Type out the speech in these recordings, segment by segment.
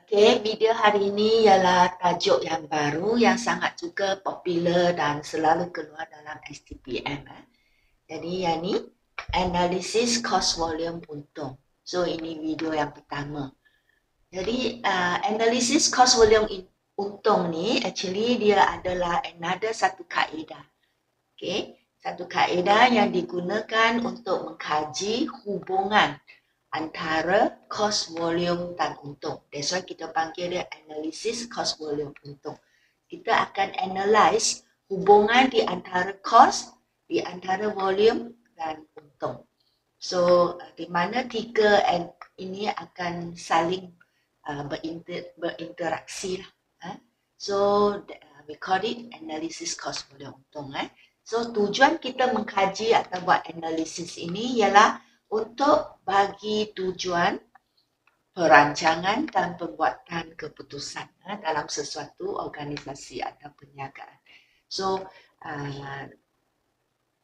Okey, video hari ini ialah tajuk yang baru yang sangat juga popular dan selalu keluar dalam STPM. Jadi yang ni analisis cost volume untung. So ini video yang pertama. Jadi analisis cost volume untung ni actually dia adalah another satu kaedah. Okay, satu kaedah yang digunakan untuk mengkaji hubungan antara cost volume dan untung. That's why kita panggil dia analisis cost volume untung. Kita akan analyze hubungan di antara cost, di antara volume dan untung. So di mana tiga ini akan saling berinteraksi lah. So we call it analysis cost volume untung. So tujuan kita mengkaji atau buat analisis ini ialah untuk bagi tujuan perancangan dan pembuatan keputusan dalam sesuatu organisasi atau perniagaan. So,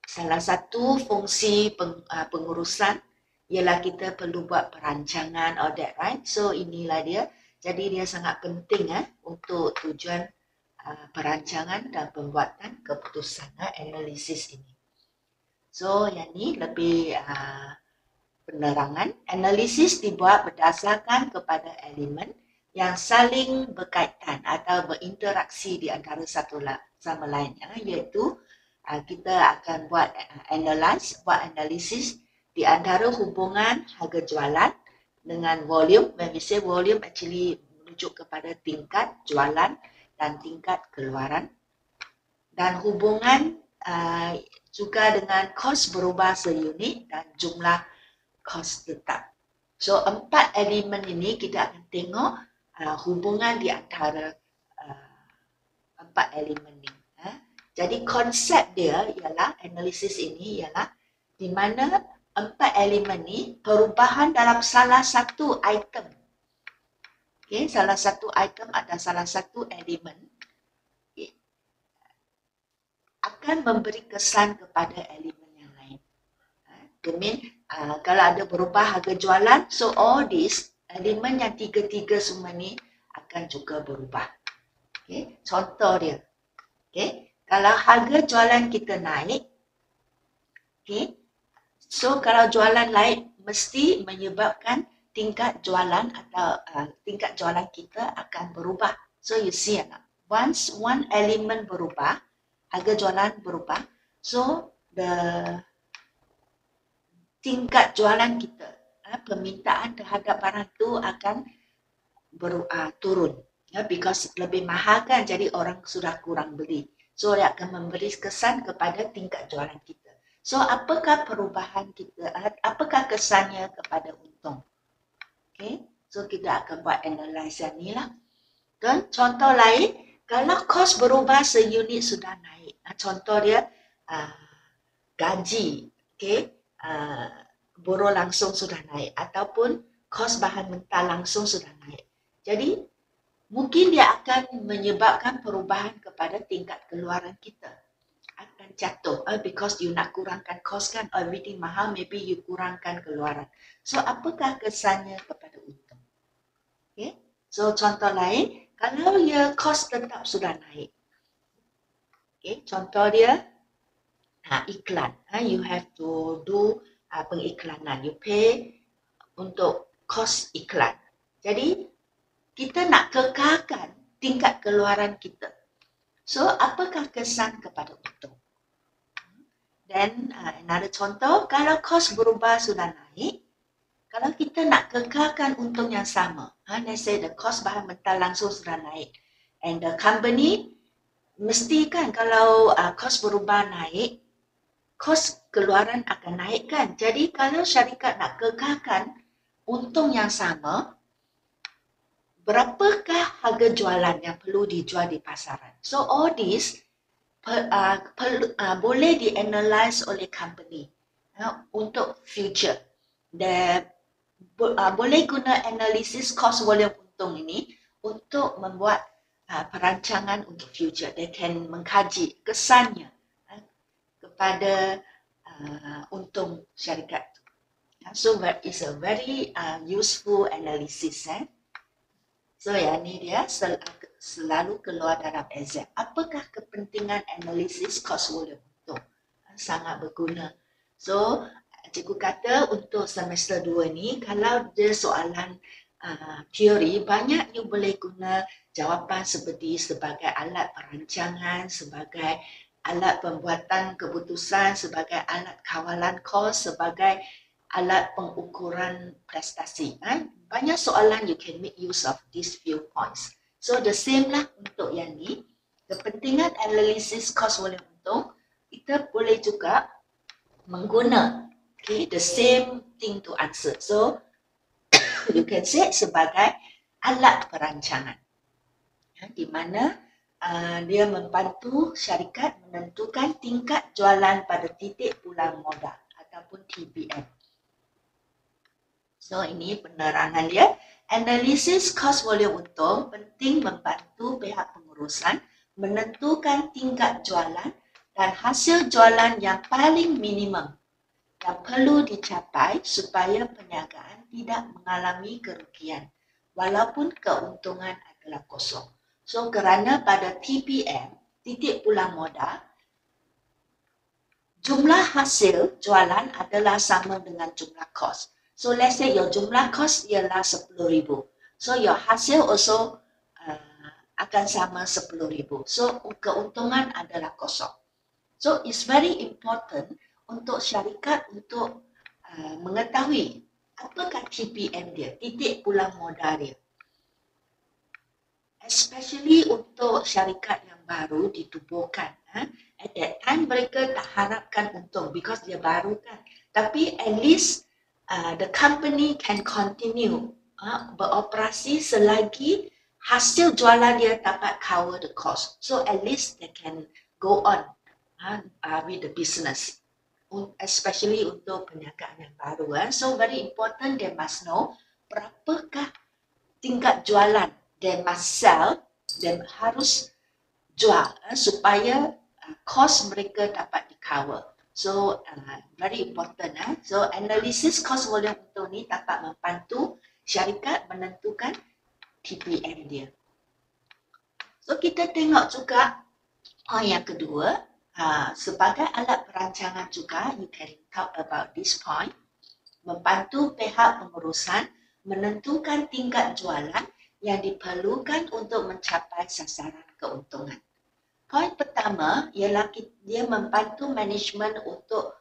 salah satu fungsi pengurusan ialah kita perlu buat perancangan audit, right? So, inilah dia. Jadi, dia sangat penting untuk tujuan perancangan dan pembuatan keputusan, analisis ini. So, yang ni lebih penerangan. Analisis dibuat berdasarkan kepada elemen yang saling berkaitan atau berinteraksi di antara satu sama lain, iaitu kita akan buat analisis di antara hubungan harga jualan dengan volume. When we say volume, actually merujuk kepada tingkat jualan dan tingkat keluaran, dan hubungan juga dengan kos berubah seunit dan jumlah kos tetap. So, 4 elemen ini kita akan tengok hubungan di antara 4 elemen ini. Jadi, konsep dia ialah, analisis ini ialah di mana 4 elemen ini perubahan dalam salah satu item. Okay, salah satu item atau salah satu elemen akan memberi kesan kepada elemen yang lain. Demi kalau ada berubah harga jualan, so all this elemen yang tiga-tiga semua ni akan juga berubah. Okay. Contoh dia. Okay. Kalau harga jualan kita naik, okay, so kalau jualan naik mesti menyebabkan tingkat jualan atau tingkat jualan kita akan berubah. So you see, once one element berubah, harga jualan berubah, so the tingkat jualan kita, permintaan terhadap barang tu akan turun. Because lebih mahal kan, jadi orang sudah kurang beli. So, dia akan memberi kesan kepada tingkat jualan kita. So, apakah perubahan kita, apakah kesannya kepada untung? Okay, so kita akan buat analisa ni lah. Dan contoh lain, kalau kos berubah seunit sudah naik. Contoh dia, gaji, okay, buruh langsung sudah naik ataupun kos bahan mentah langsung sudah naik. Jadi mungkin dia akan menyebabkan perubahan kepada tingkat keluaran kita. Akan jatuh because you nak kurangkan kos kan, everything mahal, maybe you kurangkan keluaran. So apakah kesannya kepada untung? Okay. So contoh lain, kalau ya kos tetap sudah naik. Okay. Contoh dia iklan. You have to do pengiklanan. You pay untuk kos iklan. Jadi, kita nak kekalkan tingkat keluaran kita. So, apakah kesan kepada untung? Dan another contoh, kalau kos berubah sudah naik, kalau kita nak kekalkan untung yang sama, let's say the kos bahan mentah langsung sudah naik, and the company mesti kan kalau kos berubah naik, kos keluaran akan naik kan. Jadi kalau syarikat nak kekalkan untung yang sama, berapakah harga jualan yang perlu dijual di pasaran? So all this boleh dianalyze oleh company untuk future. Boleh guna analisis cost volume untung ini untuk membuat perancangan untuk future. They can mengkaji kesannya kepada untung syarikat. So it's a very useful analysis. So yang ni dia selalu keluar dalam exam. Apakah kepentingan analisis cost volume untung? Sangat berguna. So cikgu kata untuk semester 2 ni kalau dia soalan teori, banyak you boleh guna jawapan sebagai alat perancangan, sebagai alat pembuatan keputusan, sebagai alat kawalan kos, sebagai alat pengukuran prestasi. Banyak soalan you can make use of these few points. So the same lah untuk yang ni. Kepentingan analisis cost volume untung, kita boleh juga mengguna the same thing to answer. So you can say sebagai alat perancangan. Di mana dia membantu syarikat menentukan tingkat jualan pada titik pulang modal ataupun TPM. So ini penerangan dia. Analisis cost volume untung penting membantu pihak pengurusan menentukan tingkat jualan dan hasil jualan yang paling minimum yang perlu dicapai supaya perniagaan tidak mengalami kerugian walaupun keuntungan adalah kosong. So kerana pada TPM, titik pulang modal, jumlah hasil jualan adalah sama dengan jumlah kos. So let's say your jumlah kos ialah 10,000. So your hasil also akan sama 10,000. So keuntungan adalah kosong. So it's very important untuk syarikat untuk mengetahui apakah TPM dia, titik pulang modal dia. Especially untuk syarikat yang baru ditubuhkan. At that time mereka tak harapkan untung because dia baru kan. Tapi at least the company can continue beroperasi selagi hasil jualan dia dapat cover the cost. So at least they can go on with the business. Especially untuk perniagaan yang baru. So very important they must know berapakah tingkat jualan they must sell, they harus jual supaya cost mereka dapat di-cover. So very important. So analisis cost volume untung ni dapat membantu syarikat menentukan TPM dia. So kita tengok juga point yang kedua, sebagai alat perancangan juga, you can talk about this point, membantu pihak pengurusan menentukan tingkat jualan yang diperlukan untuk mencapai sasaran keuntungan. Poin pertama ialah dia membantu management untuk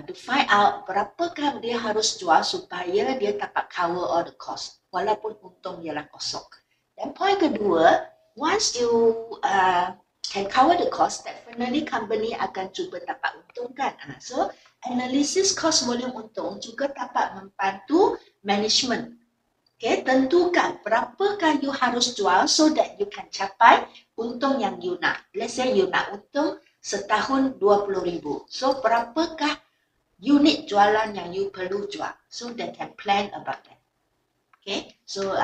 to find out berapakah dia harus jual supaya dia dapat cover all the cost walaupun untung ialah kosong. Dan poin kedua, once you can cover the cost, definitely company akan cuba dapat untung kan. So analysis cost volume untung juga dapat membantu management. Okay, tentukan berapakah you harus jual so that you can capai untung yang you nak. Let's say you nak untung setahun 20,000. So berapakah unit jualan yang you perlu jual? So they can plan about that. Okay, so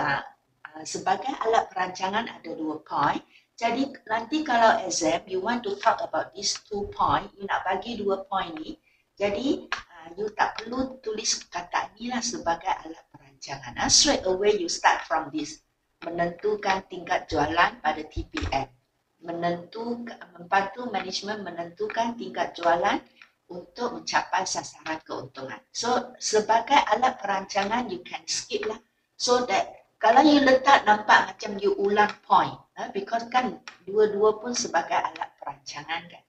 sebagai alat perancangan ada 2 point. Jadi nanti kalau exam you want to talk about these 2 point, you nak bagi 2 point ni. Jadi you tak perlu tulis kata ni lah sebagai alat perancangan. Straight away you start from this. Menentukan tingkat jualan pada TPM. Membantu management menentukan tingkat jualan untuk mencapai sasaran keuntungan. So sebagai alat perancangan you can skip lah. So that kalau you letak nampak macam you ulang point. Because kan dua-dua pun sebagai alat perancangan kan.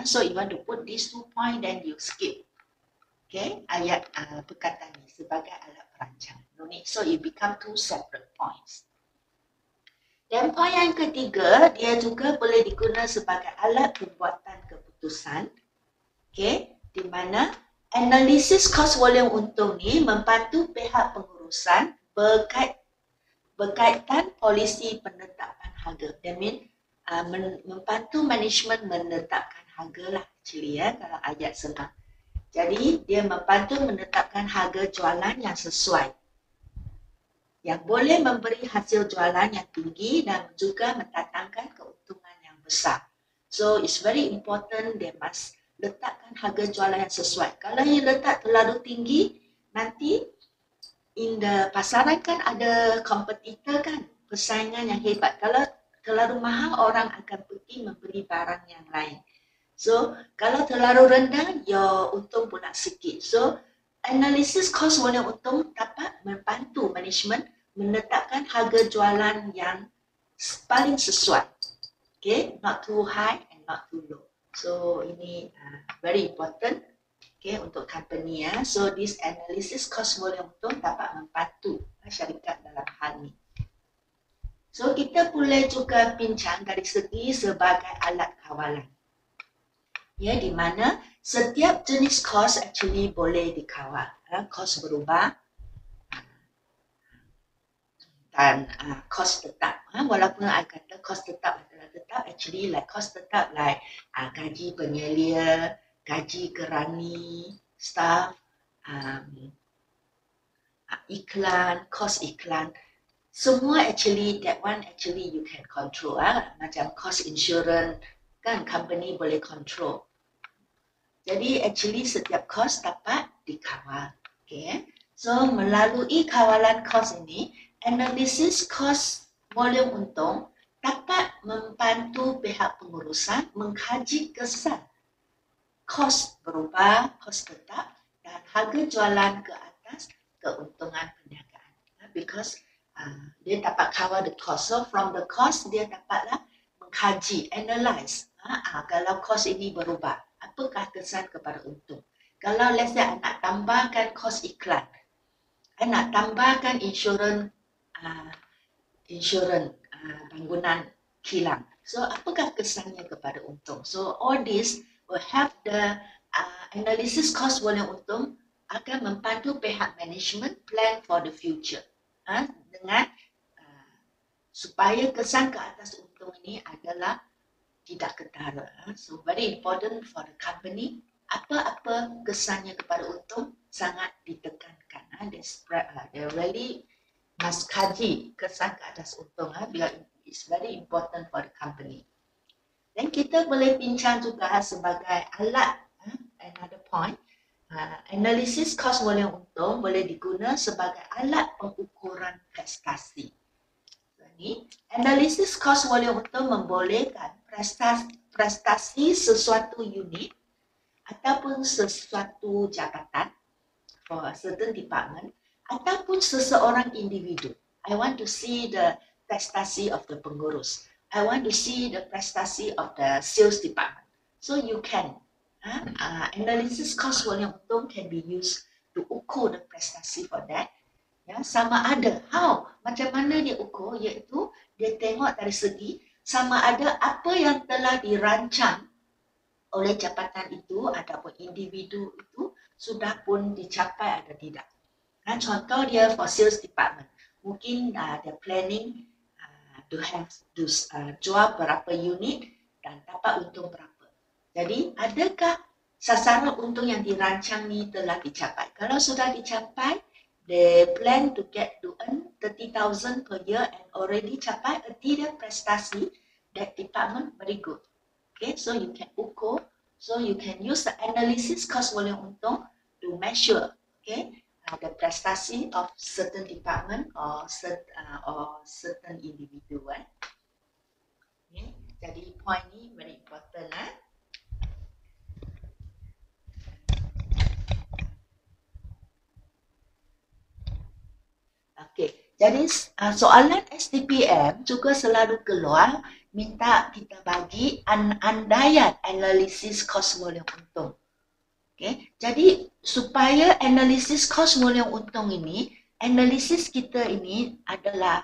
So you want to put these 2 point then you skip. Okay, ayat perkataan ini sebagai alat perancangan. No need. So it become 2 separate points. Dan poin yang ketiga, dia juga boleh digunakan sebagai alat pembuatan keputusan. Okay, di mana analisis cost volume untung ni membantu pihak pengurusan berkaitan polisi penetapan harga. That means membantu management menetapkan harga lah actually kalau ayat senang. Jadi dia membantu menetapkan harga jualan yang sesuai, yang boleh memberi hasil jualan yang tinggi dan juga mendatangkan keuntungan yang besar. So it's very important they must letakkan harga jualan yang sesuai. Kalau you letak terlalu tinggi, nanti in the pasaran kan ada kompetitor kan. persaingan yang hebat. Kalau terlalu mahal, orang akan pergi membeli barang yang lain. So, kalau terlalu rendah, ya untung pula sikit. So, analisis kos volume untung dapat membantu management menetapkan harga jualan yang paling sesuai. Okay, not too high and not too low. So, ini very important. Okay, untuk company ya. So, this analysis cost volume untung dapat membantu syarikat dalam hal ini. So, kita boleh juga bincang dari segi sebagai alat kawalan. Ya, di mana setiap jenis cost actually boleh dikawal. Cost berubah dan cost tetap. Walaupun I kata cost tetap adalah tetap, actually like cost tetap like gaji penyelia, gaji kerani, staff, iklan, cost iklan. Semua actually, that one actually you can control. Macam cost insurance, kan company boleh control. Jadi actually setiap cost dapat dikawal. Okay. So melalui kawalan cost ini, analisis cost volume untung dapat membantu pihak pengurusan mengkaji kesan kos berubah, kos tetap dan harga jualan ke atas keuntungan perniagaan. Because dia dapat cover the cost. So from the cost dia dapatlah mengkaji, analyze. Kalau kos ini berubah, apakah kesan kepada untung? Kalau let's say nak tambahkan kos iklan, nak tambahkan insurans bangunan kilang. So apakah kesannya kepada untung? So all this will have the analysis cost volume untung akan membantu pihak management plan for the future. Dengan supaya kesan ke atas untung ini adalah tidak ketara. So very important for the company. Apa-apa kesannya kepada untung sangat ditekankan. They really must kaji kesan ke atas untung. It's very important for the company. Dan kita boleh bincang juga sebagai alat. Another point. Analisis cost volume untung boleh digunakan sebagai alat pengukuran prestasi. Analisis cost volume untung membolehkan prestasi sesuatu unit ataupun sesuatu jabatan for a certain department ataupun seseorang individu. I want to see the prestasi of the pengurus. I want to see the prestasi of the sales department. So you can analysis cost volume untung can be used to ukur the prestasi for that. Ya, sama ada macam mana dia ukur, iaitu dia tengok dari segi sama ada apa yang telah dirancang oleh jabatan itu ataupun individu itu sudah pun dicapai atau tidak. Contoh dia for sales department, mungkin dia planning to have jual berapa unit dan dapat untung berapa. Jadi adakah sasaran untung yang dirancang ni telah dicapai? Kalau sudah dicapai, they plan to earn 30,000 per year and already capai a tidak prestasi, that department very good. Okay, so you can ukur, so you can use the analysis cost volume untung to measure, okay, the prestasi of certain department or certain individual. Okay, jadi point ni very important. Okay, jadi soalan STPM juga selalu keluar minta kita bagi andaian analisis cost volume untung. Okay, jadi supaya analisis cost volume untung ini, analisis kita ini adalah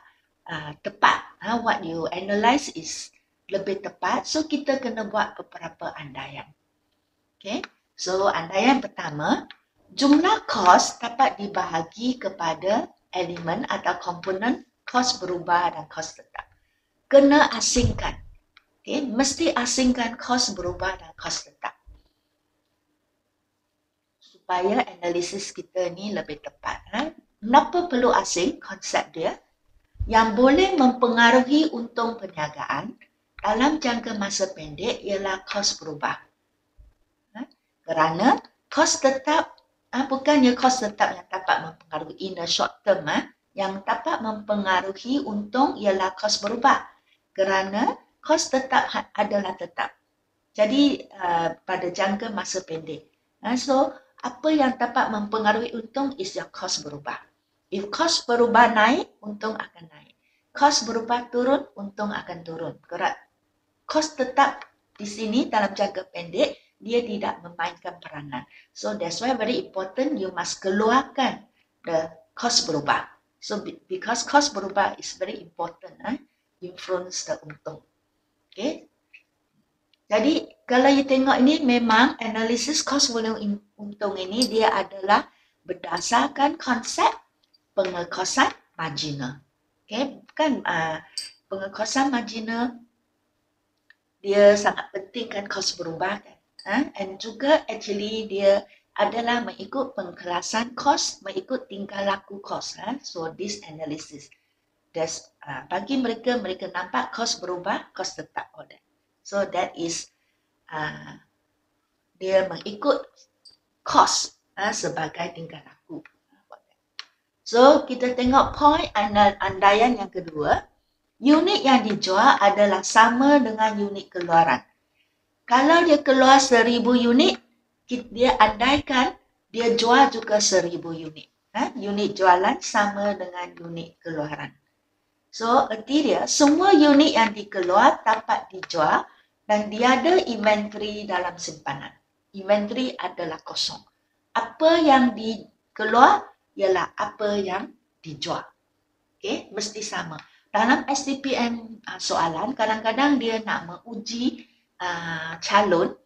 tepat. What you analyze is lebih tepat. So kita kena buat beberapa andaian. Okay, so andaian pertama, jumlah kos dapat dibahagi kepada elemen atau komponen kos berubah dan kos tetap. Kena asingkan. Okay, mesti asingkan kos berubah dan kos tetap. Supaya analisis kita ni lebih tepat. Kenapa perlu asing konsep dia? Yang boleh mempengaruhi untung perniagaan dalam jangka masa pendek ialah kos berubah. Kerana kos tetap bukannya kos tetap yang dapat mempengaruhi in the short term, yang dapat mempengaruhi untung ialah kos berubah. Kerana kos tetap adalah tetap. Jadi pada jangka masa pendek. So, apa yang dapat mempengaruhi untung is your kos berubah. If kos berubah naik, untung akan naik. Kos berubah turun, untung akan turun. Kerana kos tetap di sini dalam jangka pendek, dia tidak memainkan peranan. So that's why very important you must keluarkan the cost berubah. So because cost berubah is very important, influence the untung. Okay. Jadi kalau you tengok ini memang analisis cost volume untung ini dia adalah berdasarkan konsep pengekosan marginal. Okay, kan pengekosan marginal dia sangat penting kan kos berubah kan. And juga actually dia adalah mengikut pengkelasan kos, mengikut tingkah laku kos. So this analysis, bagi mereka nampak kos berubah, kos tetap order. So that is dia mengikut kos sebagai tingkah laku. So kita tengok point andaian yang kedua, unit yang dijual adalah sama dengan unit keluaran. Kalau dia keluar 1000 unit, dia andaikan dia jual juga 1000 unit. Unit jualan sama dengan unit keluaran. So, erti dia, semua unit yang dikeluar dapat dijual dan dia ada inventory dalam simpanan. Inventory adalah kosong. Apa yang dikeluar ialah apa yang dijual. Okay, mesti sama. Dalam STPM soalan, kadang-kadang dia nak menguji calon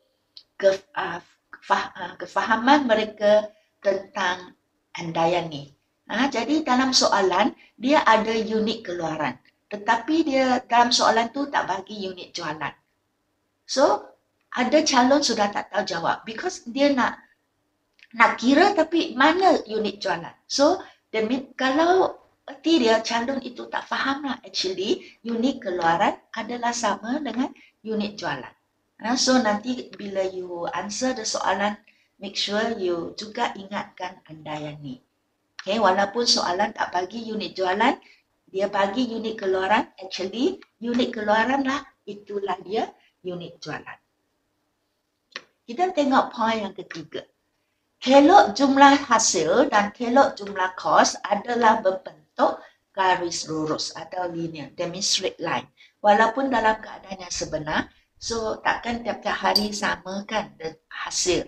kefahaman mereka tentang andaian ni. Jadi dalam soalan, dia ada unit keluaran. Tetapi dia dalam soalan tu tak bagi unit jualan. So, ada calon sudah tak tahu jawab. Because dia nak kira tapi mana unit jualan. So, kalau erti dia calon itu tak faham lah. Actually, unit keluaran adalah sama dengan unit jualan. So, nanti bila you answer the soalan, make sure you juga ingatkan andaian ni. Okay, walaupun soalan tak bagi unit jualan, dia bagi unit keluaran. Actually, unit keluaran lah, itulah dia unit jualan. Kita tengok point yang ketiga. Kelok jumlah hasil dan kelok jumlah kos adalah berbentuk garis lurus atau linear, demi straight line. Walaupun dalam keadaan yang sebenar, so takkan tiap-tiap hari sama kan the hasil,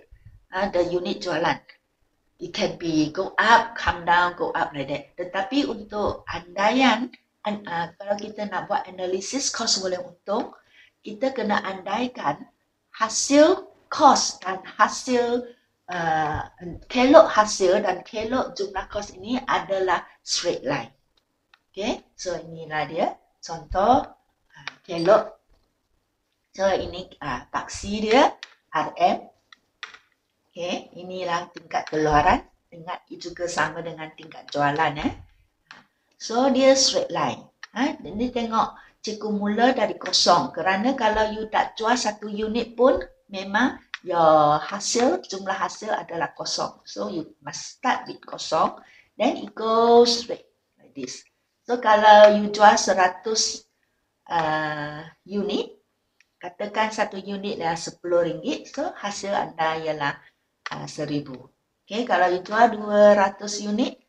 the unit jualan. It can be go up, come down, go up like that. Tetapi untuk andaian, kalau kita nak buat analisis kos volume untung, kita kena andaikan hasil kos dan hasil kelok hasil dan kelok jumlah kos ini adalah straight line. Okay, so inilah dia contoh kelok. So ini paksi dia RM. Okay, inilah tingkat keluaran. Ingat juga sama dengan tingkat jualan. So dia straight line. Jadi tengok cikgu mula dari kosong. Kerana kalau you tak jual satu unit pun memang your hasil, jumlah hasil adalah kosong. So you must start with kosong. Then it goes straight like this. So kalau you jual 100 unit, katakan satu unit dah RM10, so hasil anda ialah 1000. Okay, kalau you jual 200 unit,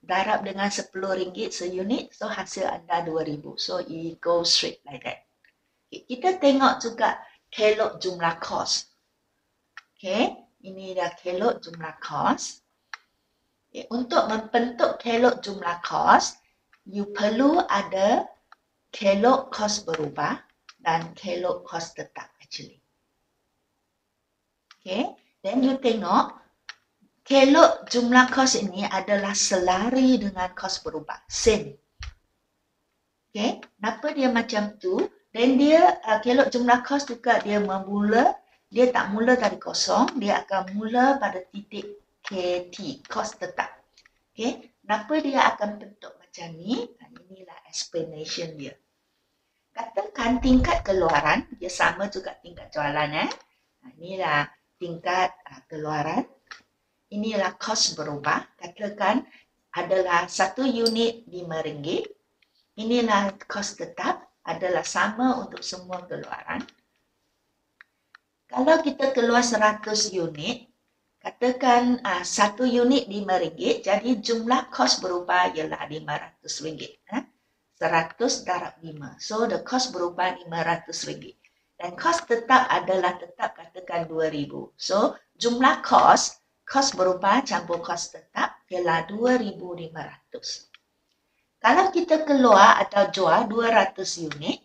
darab dengan RM10 seunit, so hasil anda 2000. So it goes straight like that. Okay, kita tengok juga kelok jumlah kos. Okay, ini dah kelok jumlah kos. Okay, untuk membentuk kelok jumlah kos, you perlu ada kelok kos berubah dan kelok kos tetap actually. Okay, then you tengok kelok jumlah kos ini adalah selari dengan kos berubah. Same. Okay, kenapa dia macam tu? Dan dia kelok jumlah kos juga dia dia tak mula dari kosong, dia akan mula pada titik KT, kos tetap. Okay, kenapa dia akan bentuk macam ni? Inilah explanation dia. Katakan tingkat keluaran, dia sama juga tingkat jualan. Inilah tingkat keluaran. Inilah kos berubah. Katakan adalah 1 unit RM5. Inilah kos tetap adalah sama untuk semua keluaran. Kalau kita keluar 100 unit, katakan 1 unit RM5, jadi jumlah kos berubah ialah RM500. 100 darab 5. So, the cost berubah RM500. Dan kos tetap adalah tetap katakan RM2,000. So, jumlah kos berubah campur kos tetap ialah RM2,500. Kalau kita keluar atau jual 200 unit,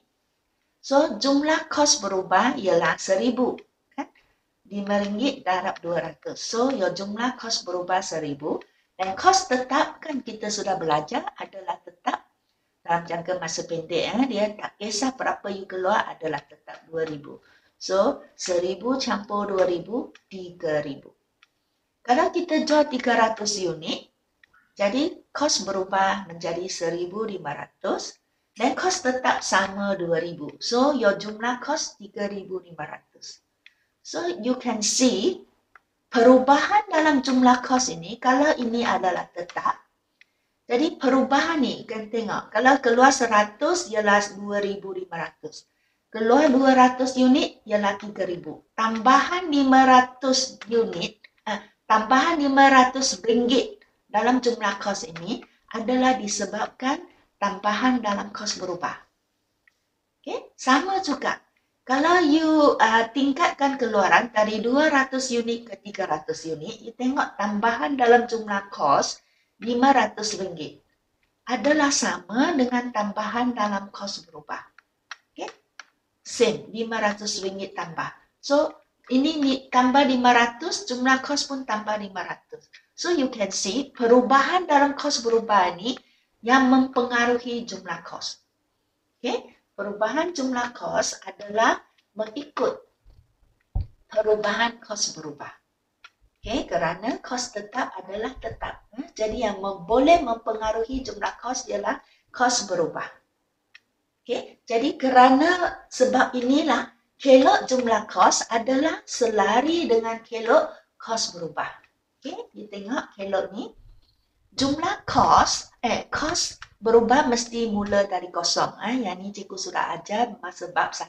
so jumlah kos berubah ialah RM1,000. Kan? RM5 darab 200. So, your jumlah kos berubah RM1,000. Dan kos tetap kan kita sudah belajar adalah tetap dalam jangka masa pendek, dia tak kisah berapa you keluar adalah tetap RM2,000. So, RM1,000 campur RM2,000, RM3,000. Kalau kita jual 300 unit, jadi kos berubah menjadi RM1,500 dan kos tetap sama RM2,000. So, your jumlah kos RM3,500. So, you can see perubahan dalam jumlah kos ini, kalau ini adalah tetap, jadi perubahan ni kan tengok. Kalau keluar 100 ialah RM2,500. Keluar 200 unit ialah RM3,000. Tambahan 500 unit, tambahan RM500 dalam jumlah kos ini adalah disebabkan tambahan dalam kos berubah. Okay? Sama juga. Kalau you tingkatkan keluaran dari 200 unit ke 300 unit, you tengok tambahan dalam jumlah kos RM500 adalah sama dengan tambahan dalam kos berubah. Okay? Same, RM500 tambah. So, ini tambah 500, jumlah kos pun tambah 500. So, you can see perubahan dalam kos berubah ini yang mempengaruhi jumlah kos. Okay? Perubahan jumlah kos adalah mengikut perubahan kos berubah. Okay, kerana kos tetap adalah tetap. Jadi yang boleh mempengaruhi jumlah kos ialah kos berubah. Okay, jadi kerana sebab inilah kelok jumlah kos adalah selari dengan kelok kos berubah. Okay, kita tengok kelok ni. Jumlah kos berubah mesti mula dari kosong. Yang ni cikgu sudah ajar masa bab 1.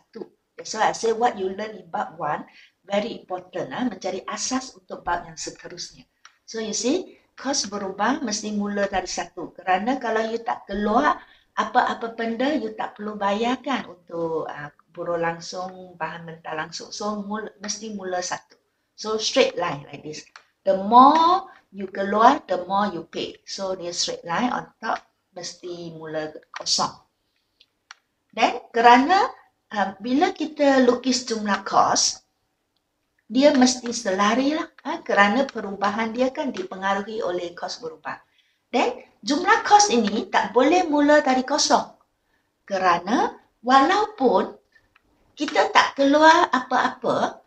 So I say what you learn in bab 1 very important, menjadi asas untuk bab yang seterusnya. So you see, kos berubah mesti mula dari 1. Kerana kalau you tak keluar apa-apa benda, you tak perlu bayarkan untuk buruh langsung, bahan mentah langsung. So mesti mula 1. So straight line like this. The more you keluar, the more you pay. So dia straight line on top mesti mula kosong. Dan kerana bila kita lukis jumlah kos, dia mesti selari lah, kerana perubahan dia kan dipengaruhi oleh kos berubah. Dan jumlah kos ini tak boleh mula dari kosong. Kerana walaupun kita tak keluar apa-apa,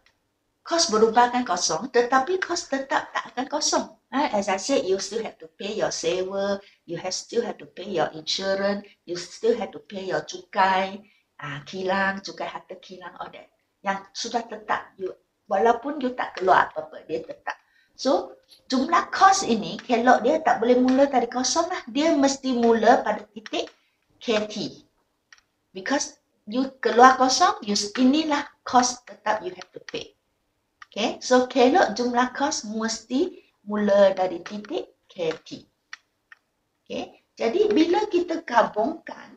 kos berubah kan kosong, tetapi kos tetap tak akan kosong. As I said, you still have to pay your sewa, you still have to pay your insurance, you still have to pay your cukai, kilang, cukai harta kilang, all that. Yang sudah tetap, walaupun you tak keluar apa-apa, dia tetap. So, jumlah kos ini, kelok dia tak boleh mula dari kosong lah. Dia mesti mula pada titik KT. Because you keluar kosong, inilah kos tetap you have to pay. Okay, so kelok jumlah kos mesti mula dari titik KT. Okay, jadi bila kita gabungkan,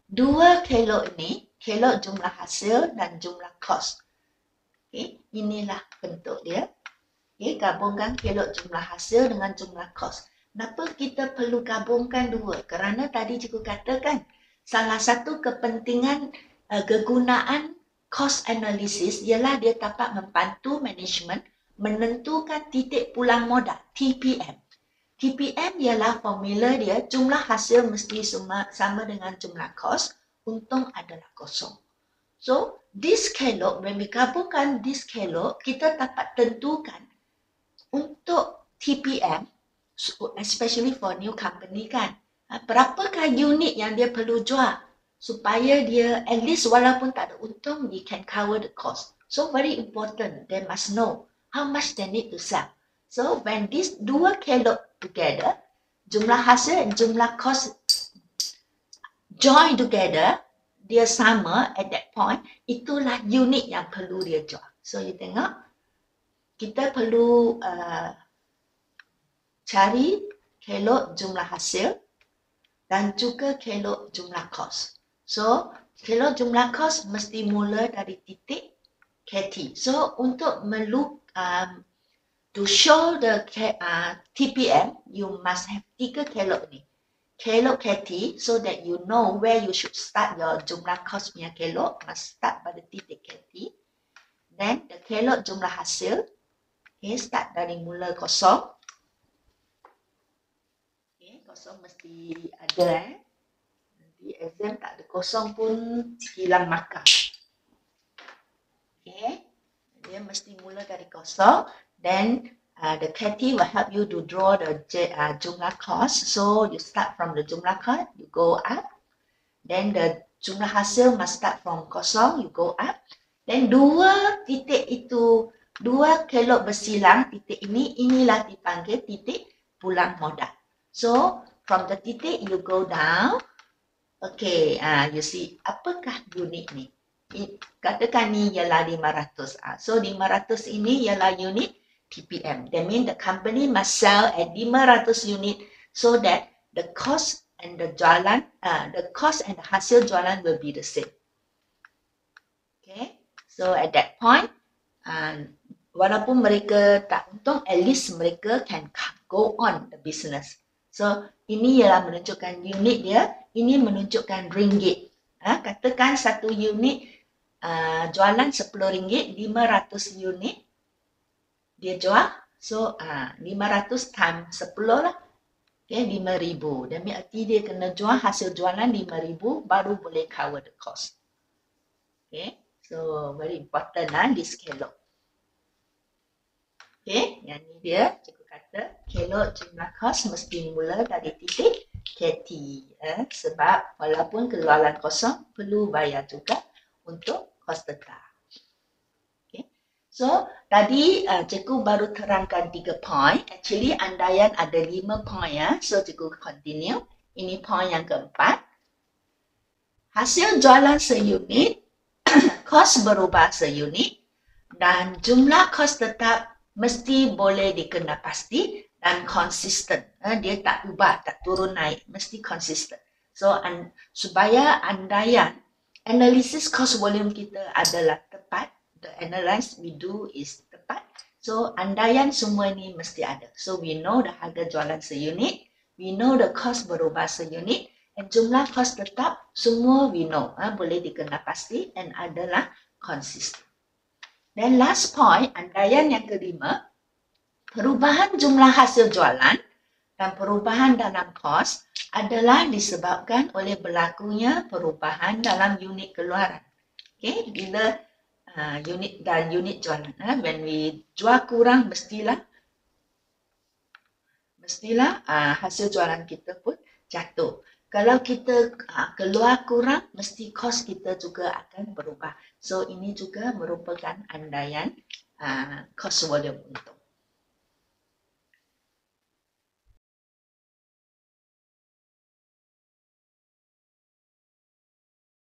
dua kelok ini, kelok jumlah hasil dan jumlah kos. Okay, inilah bentuk dia. Okay, gabungkan kelok jumlah hasil dengan jumlah kos. Kenapa kita perlu gabungkan dua? Kerana tadi cikgu katakan, salah satu kepentingan kegunaan cost analysis ialah dia dapat membantu management menentukan titik pulang modal, TPM. TPM ialah formula dia, jumlah hasil mesti sama dengan jumlah kos, untung adalah kosong. So, this kelok, when we gabungkan this kelok, kita dapat tentukan untuk TPM, especially for new company kan, berapakah unit yang dia perlu jual supaya dia at least walaupun tak ada untung, we can cover the cost. So very important, they must know how much they need to sell. So when these dua kelok together, jumlah hasil dan jumlah kos join together, dia sama at that point, itulah unit yang perlu dia jual. So you tengok, kita perlu cari kelok jumlah hasil dan juga kelok jumlah kos. So kelok jumlah kos mesti mula dari titik KT. So untuk to show the TPM, you must have 3 kelok ni. Kelok KT, so that you know where you should start your jumlah kos punya kelok, must start pada titik KT. Then the kelok jumlah hasil, okay, start dari mula kosong. Okay, kosong mesti ada. Nanti exam tak ada kosong pun hilang markah. Okay, dia mesti mula dari kosong. Then the KT will help you to draw the jumlah cost. So you start from the jumlah cost, you go up. Then the jumlah hasil must start from kosong, you go up. Then dua titik itu, dua kelok bersilang, titik ini, inilah dipanggil titik pulang modal. So from the titik you go down. Okay, you see, apakah unit ni? Katakan ni ialah 500. So 500 ini ialah unit TPM. That means the company must sell at 500 unit so that the cost and the jualan, the cost and the hasil jualan will be the same. Okay, so at that point, walaupun mereka tak untung, at least mereka can go on the business. So ini ialah menunjukkan unit dia, ini menunjukkan ringgit. Katakan satu unit jualan RM10, 500 unit dia jual, so 500 times 10 lah, okay, 5,000. Dan berarti dia kena jual hasil jualan 5,000 baru boleh cover the cost. Okay, so very important this kelok. Okay, yang ni dia cikgu kata kelok jumlah kos mesti mula dari titik KT, sebab walaupun keluaran kosong perlu bayar juga untuk kos tetap. So, tadi cikgu baru terangkan 3 point. Actually, andaian ada 5 point ya. So, cikgu continue. Ini point yang keempat. Hasil jualan seunit, kos berubah seunit, dan jumlah kos tetap mesti boleh dikena pasti dan konsisten. Dia tak ubah, tak turun naik. Mesti konsisten. So, supaya andaian analisis cost volume kita adalah tepat, the analyze we do is tepat. So andaian semua ni mesti ada. So we know the harga jualan seunit, we know the cost berubah seunit, and jumlah kos tetap semua we know. Boleh dikena pasti and adalah konsisten. Then last point, andaian yang kelima, perubahan jumlah hasil jualan dan perubahan dalam kos adalah disebabkan oleh berlakunya perubahan dalam unit keluaran. Okay, bila unit dan unit jualan. When we jual kurang, mestilah hasil jualan kita pun jatuh. Kalau kita keluar kurang, mesti kos kita juga akan berubah. So ini juga merupakan andaian cost volume untung.